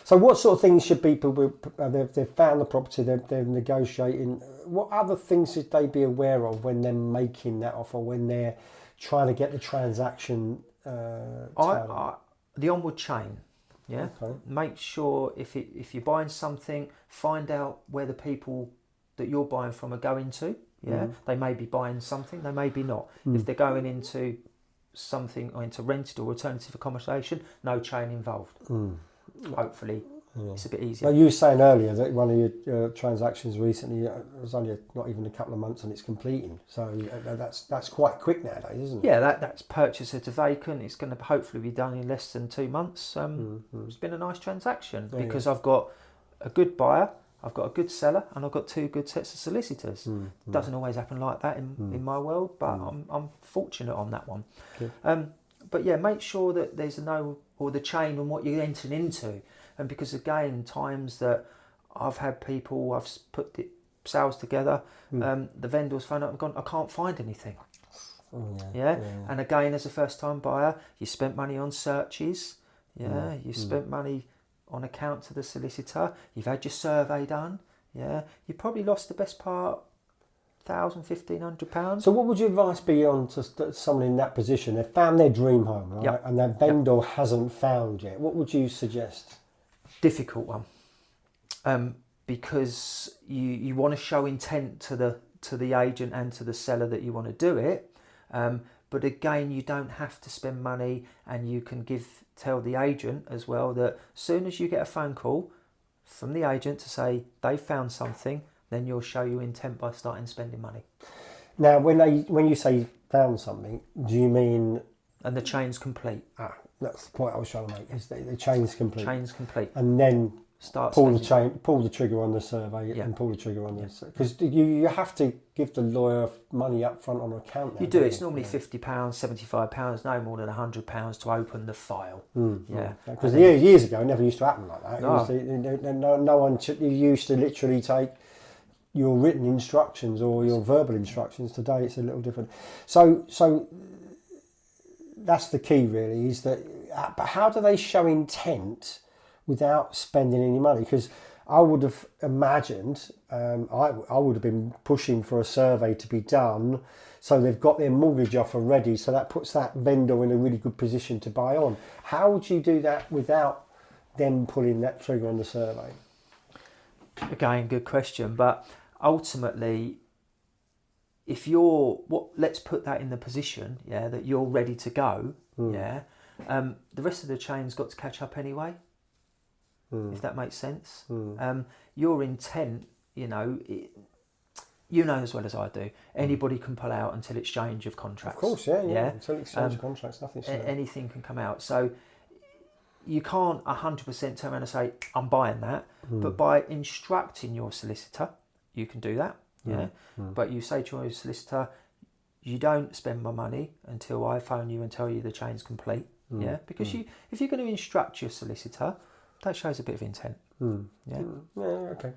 So what sort of things should people be, they've found the property, they're negotiating, what other things should they be aware of when they're making that offer, when they're trying to get the transaction the onward chain, yeah? Okay. Make sure if you're buying something, find out where the people that you're buying from are going to, yeah? They may be buying something, they may be not. If they're going into something or into rented or alternative accommodation, no chain involved. Hopefully it's a bit easier. Well, you were saying earlier that one of your transactions recently was only not even a couple of months and it's completing, so that's quite quick nowadays, isn't it? Yeah, that's purchaser to vacant. It's going to hopefully be done in less than 2 months. It's been a nice transaction because I've got a good buyer, I've got a good seller, and I've got 2 good sets of solicitors. It doesn't always happen like that in my world, but I'm fortunate on that one. But yeah, make sure that there's the chain on what you're entering into. And because again, times that I've had people, I've put the sales together, the vendors phone up and gone, "I can't find anything." And again, as a first time buyer, you spent money on searches, you spent money on account to the solicitor, you've had your survey done, you probably lost the best part £1,000-1,500. So what would your advice be on to someone in that position? They've found their dream home, right? And their vendor hasn't found yet. What would you suggest? Difficult one, because you want to show intent to the agent and to the seller that you want to do it, but again, you don't have to spend money, and you can tell the agent as well that as soon as you get a phone call from the agent to say they found something, then you'll show your intent by starting spending money. Now, when you say found something, do you mean... And the chain's complete. That's the point I was trying to make, is the chain's complete. Chain's complete. And then pull the trigger on the survey, and pull the trigger on this, because you have to give the lawyer money up front on account now. You do. It's normally £50, £75, no more than £100 to open the file. Because years ago it never used to happen like that. No one used to literally take your written instructions or your verbal instructions. Today it's a little different. So that's the key really, is that, but how do they show intent without spending any money? Because I would have imagined, I would have been pushing for a survey to be done so they've got their mortgage offer ready, so that puts that vendor in a really good position to buy on. How would you do that without them pulling that trigger on the survey? Again, good question, but ultimately, if let's put that in the position, that you're ready to go, the rest of the chain's got to catch up anyway. If that makes sense. Your intent, you know as well as I do, anybody can pull out until exchange of contracts. Of course, yeah. Until exchange of contracts, nothing's anything can come out. So you can't 100% turn around and say, I'm buying that. But by instructing your solicitor, you can do that. But you say to your solicitor, you don't spend my money until I phone you and tell you the chain's complete. Because if you're going to instruct your solicitor, that shows a bit of intent. Okay.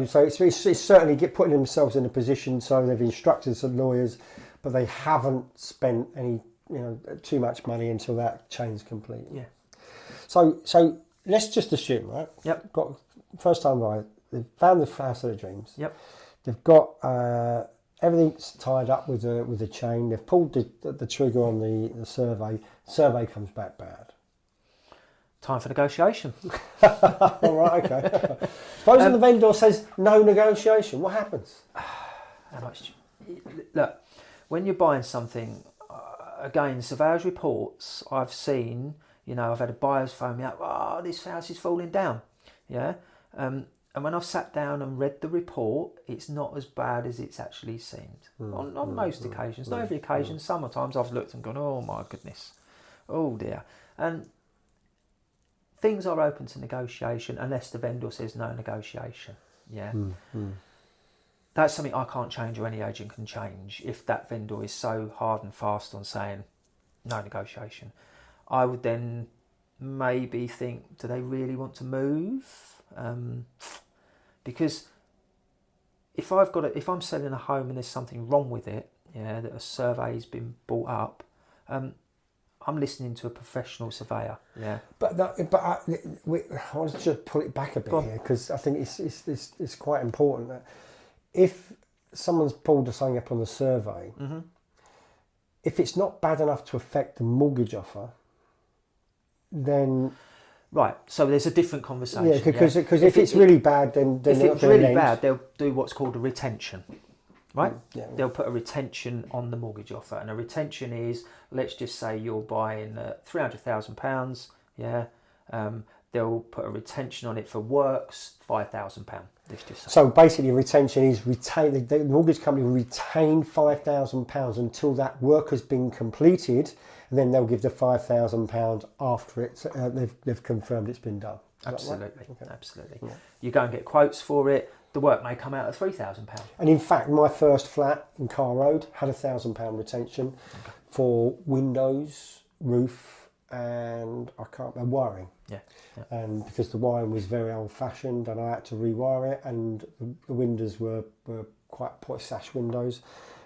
So it's certainly putting themselves in a position, so they've instructed some lawyers, but they haven't spent any, too much money until that chain's complete. So let's just assume, right? Got first time buyer. They've found the house of their dreams. They've got everything's tied up with a chain. They've pulled the trigger on the survey. Survey comes back bad. Time for negotiation. All right, okay. Supposing the vendor says no negotiation, what happens? How much? Look, when you're buying something, again, surveyors reports I've seen, I've had a buyer's phone me up, this house is falling down. And when I've sat down and read the report, it's not as bad as it's actually seemed. On most occasions, not every occasion. Sometimes I've looked and gone, oh my goodness, oh dear. And things are open to negotiation unless the vendor says no negotiation. That's something I can't change or any agent can change. If that vendor is so hard and fast on saying no negotiation, I would then maybe think, do they really want to move? Because if I'm selling a home and there's something wrong with it, that a survey's been brought up, I'm listening to a professional surveyor. But I want to just pull it back a bit here, because I think it's quite important that if someone's pulled something up on the survey, if it's not bad enough to affect the mortgage offer, then right. So there's a different conversation. Because if it's really bad, then if it's really bad, they'll do what's called a retention. Right? They'll put a retention on the mortgage offer, and a retention is, let's just say you're buying £300,000. They'll put a retention on it for works, £5,000. Let's just say. So basically, retention is the mortgage company will retain £5,000 until that work has been completed, and then they'll give the £5,000 after it. They've confirmed it's been done. Absolutely, right? Absolutely. Yeah. You go and get quotes for it. The work may come out at £3,000. And in fact, my first flat in Carr Road had £1,000 retention for windows, roof, and wiring. And because the wiring was very old-fashioned, and I had to rewire it, and the windows were quite sash windows,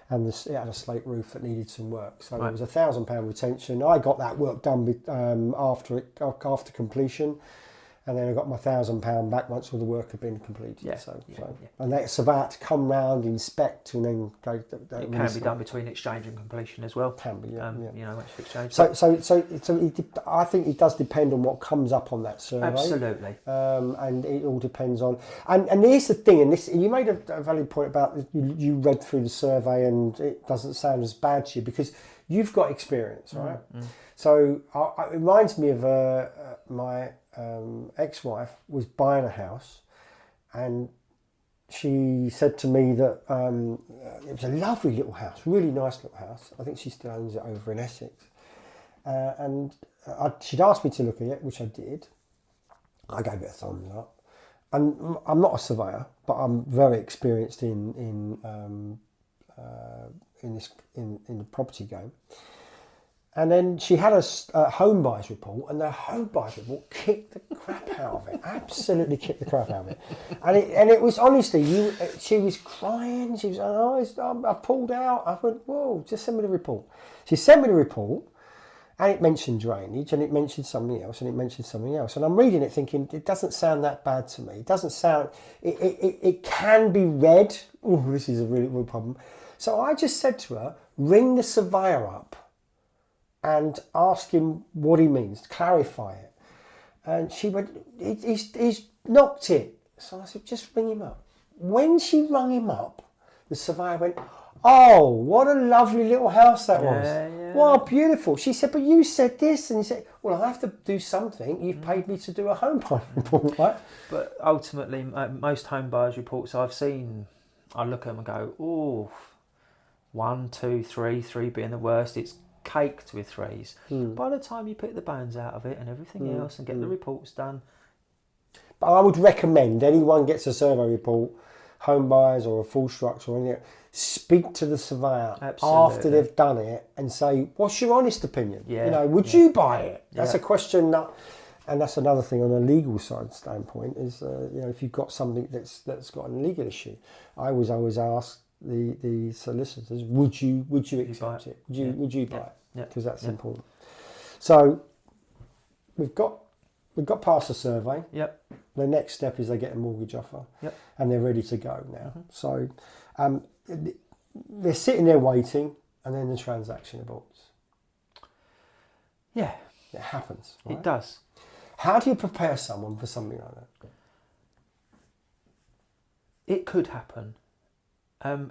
and it had a slate roof that needed some work. So it was £1,000 retention. I got that work done after completion. And then I got my £1,000 back once all the work had been completed. And that surveyor to come round, inspect, and then go. It can be done between exchange and completion as well. Can be, once you exchange. So I think it does depend on what comes up on that survey. Absolutely. And it all depends on. And here's the thing, and you made a valid point about you read through the survey and it doesn't sound as bad to you because you've got experience, right? So it reminds me of my ex-wife was buying a house, and she said to me that it was a lovely little house, really nice little house. I think she still owns it over in Essex. And she'd asked me to look at it, which I did. I gave it a thumbs up. and I'm not a surveyor, but I'm very experienced in the property game. And then she had a home buyers report, and the home buyers report kicked the crap out of it. Absolutely kicked the crap out of it. And it was honestly, she was crying. She was, I pulled out. I went, whoa, just send me the report. She sent me the report, and it mentioned drainage, and it mentioned something else, and it mentioned something else. And I'm reading it thinking, it doesn't sound that bad to me. It doesn't sound, it can be read. Oh, this is a really real problem. So I just said to her, ring the surveyor up and ask him what he means, clarify it. And she went, he's knocked it. So I said, just ring him up. When she rung him up, the surveyor went, oh, what a lovely little house that was. Yeah. Wow, beautiful. She said, but you said this. And he said, well, I have to do something. You've paid me to do a home buyer report, right? But ultimately, most home buyers reports I've seen, I look at them and go, oh, 1, 2, 3, 3 being the worst. It's caked with 3s. By the time you pick the bones out of it and everything else and get the reports done. But I would recommend anyone gets a survey report, home buyers or a full structure or anything, speak to the surveyor after they've done it and say, what's your honest opinion? Yeah. Would you buy it? That's a question that, and that's another thing on a legal side standpoint is, if you've got something that's got a legal issue, I was always asked the solicitors, would you accept it? Would you buy it? Because that's important. So we've got past the survey. Yep. The next step is they get a mortgage offer. Yep. And they're ready to go now. So they're sitting there waiting, and then the transaction aborts. Yeah. It happens. Right? It does. How do you prepare someone for something like that? It could happen.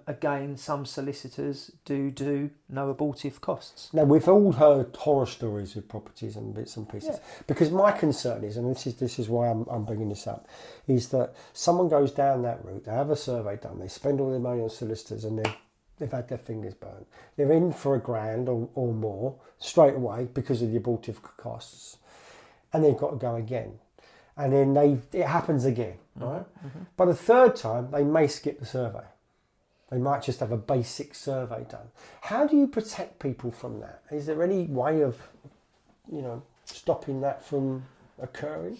Again, some solicitors do no abortive costs. Now, we've all heard horror stories with properties and bits and pieces. Yeah. Because my concern is, and this is why I'm bringing this up, is that someone goes down that route, they have a survey done, they spend all their money on solicitors, and they've had their fingers burnt. They're in for $1,000 or more straight away because of the abortive costs, and they've got to go again. And then it happens again, right? Mm-hmm. But a third time, they may skip the survey. They might just have a basic survey done. How do you protect people from that? Is there any way of, stopping that from occurring?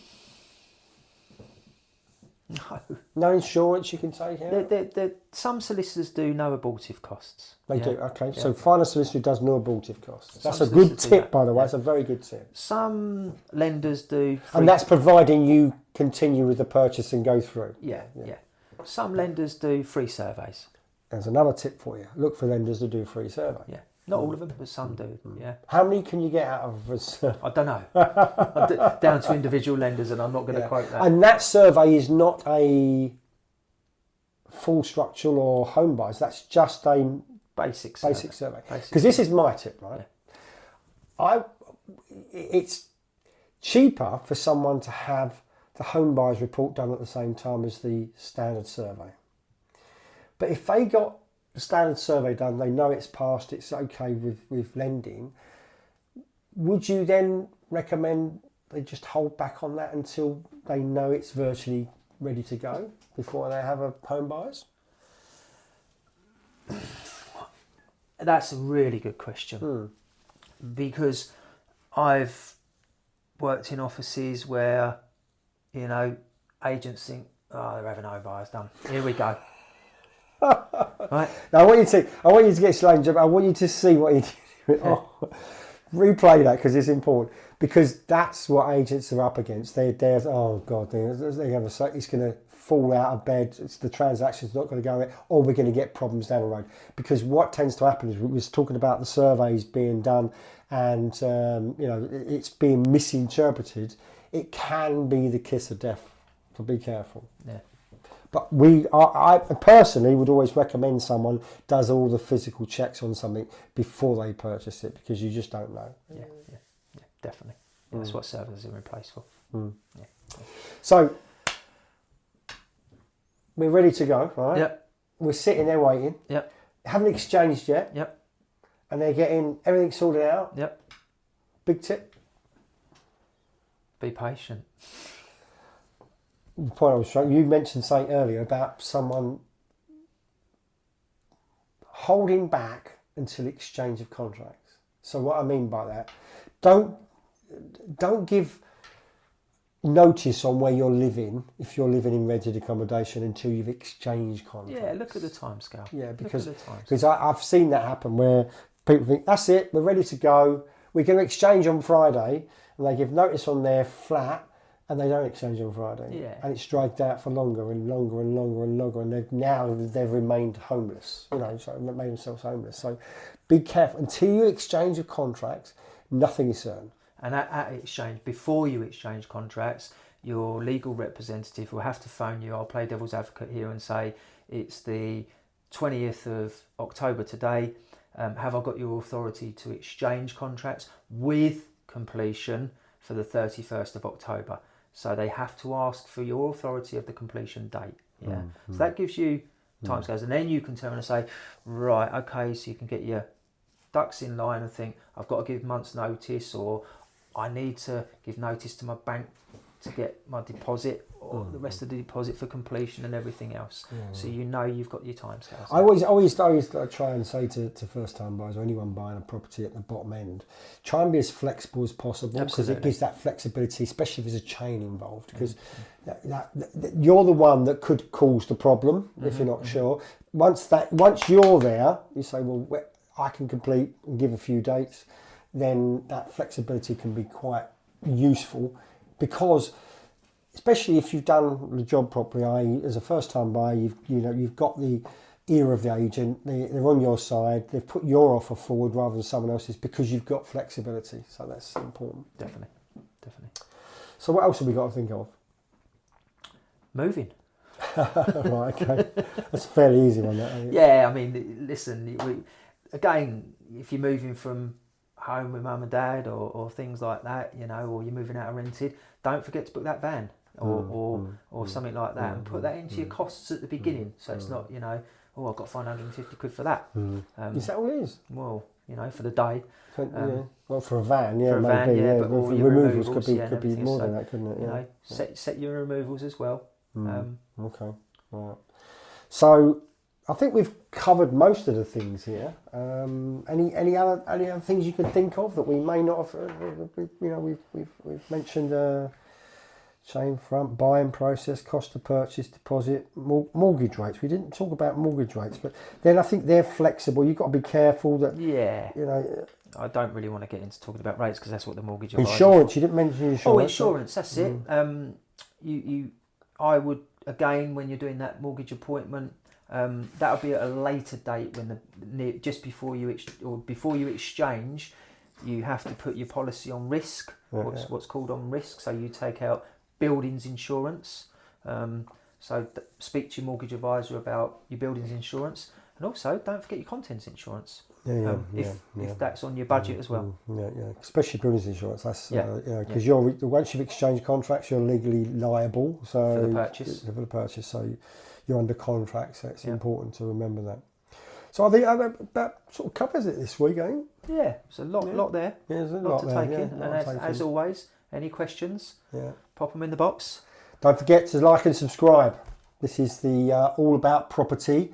No. No insurance you can take out? Some solicitors do no abortive costs. They do, okay. Yeah. So final solicitor does no abortive costs. That's a good tip, by the way. It's a very good tip. Some lenders do. And that's providing you continue with the purchase and go through. Yeah. Some lenders do free surveys. There's another tip for you. Look for lenders to do a free survey. Yeah. Not all of them, but some do. Yeah. How many can you get out of a survey? I don't know. Down to individual lenders, and I'm not going to quote that. And that survey is not a full structural or home buyers. That's just a basic survey. Because this is my tip, right? Yeah. It's cheaper for someone to have the home buyers report done at the same time as the standard survey. But if they got the standard survey done, they know it's passed, it's okay with lending, would you then recommend they just hold back on that until they know it's virtually ready to go before they have a home buyers? That's a really good question. Because I've worked in offices where, agents think, oh, they're having home buyers done. Here we go. Right. Now I want you to get strange. I want you to see what you do. Replay that because it's important. Because that's what agents are up against. They're oh god, it's going to fall out of bed. The transaction's not going to go, or we're going to get problems down the road. Because what tends to happen is we was talking about the surveys being done, and it's being misinterpreted. It can be the kiss of death. So be careful. Yeah. But I personally would always recommend someone does all the physical checks on something before they purchase it, because you just don't know. Yeah, definitely. Yeah, that's what servers are in place for. Yeah. So we're ready to go, right? Yep. We're sitting there waiting. Yep. Haven't exchanged yet. Yep. And they're getting everything sorted out. Yep. Big tip. Be patient. the point I was trying. You mentioned something earlier about someone holding back until exchange of contracts. So what I mean by that, don't give notice on where you're living if you're living in rented accommodation until you've exchanged contracts. Yeah, look at the timescale. Yeah, because I've seen that happen where people think, that's it, we're ready to go, we're going to exchange on Friday, and they give notice on their flat and they don't exchange on Friday. Yeah. And it's dragged out for longer and longer and longer and longer, and they've remained homeless, so made themselves homeless. So be careful. Until you exchange of contracts, nothing is certain. And at exchange, before you exchange contracts, your legal representative will have to phone you. I'll play devil's advocate here and say, it's the 20th of October today. Have I got your authority to exchange contracts with completion for the 31st of October? So they have to ask for your authority of the completion date. Yeah. So that gives you timescales. And then you can turn and say, right, okay, so you can get your ducks in line and think, I've got to give months notice, or I need to give notice to my bank to get my deposit or the rest of the deposit for completion and everything else. So you've got your timescales. I always try and say to first-time buyers or anyone buying a property at the bottom end, try and be as flexible as possible, because it gives that flexibility, especially if there's a chain involved, because you're the one that could cause the problem if you're not sure. Once you're there, you say, well, I can complete and give a few dates, then that flexibility can be quite useful, because especially if you've done the job properly, i.e. as a first-time buyer, you've got the ear of the agent, they're on your side, they've put your offer forward rather than someone else's, because you've got flexibility. So that's important. Definitely. So what else have we got to think of? Moving. Right, okay. That's a fairly easy one, that. Yeah, I mean, listen, again, if you're moving from home with mum and dad or things like that, or you're moving out of rented, don't forget to book that van or something like that, and put that into your costs at the beginning, so it's not, I've got 550 quid for that. Is that all it is? Well, for the day. Well, for a van, for a van, maybe, but for your removals could be and more so, than that, couldn't it? Yeah. Set your removals as well. Okay, right. So I think we've covered most of the things here. Any other things you can think of that we may not have? We've mentioned chain front, buying process, cost of purchase, deposit, mortgage rates. We didn't talk about mortgage rates, but then I think they're flexible. You've got to be careful that I don't really want to get into talking about rates, because that's what the mortgage insurance. You didn't mention insurance. Oh, insurance. That's it. I would, again, when you're doing that mortgage appointment, that'll be at a later date, when just before you exchange, you have to put your policy on risk. What's called on risk. So you take out buildings insurance. So speak to your mortgage advisor about your buildings insurance, and also don't forget your contents insurance. If that's on your budget as well. Especially buildings insurance. That's because once you've exchanged contracts, you're legally liable. So for the purchase. So you're under contract. So it's important to remember that. So I think that sort of covers it this week, eh? Yeah, there's a lot there. Yeah, there's a lot to take in. And as always, any questions? Pop them in the box. Don't forget to like and subscribe. This is the All About Property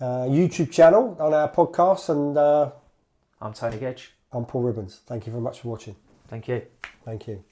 YouTube channel on our podcast, and I'm Tony Gedge. I'm Paul Ribbons. Thank you very much for watching. Thank you. Thank you.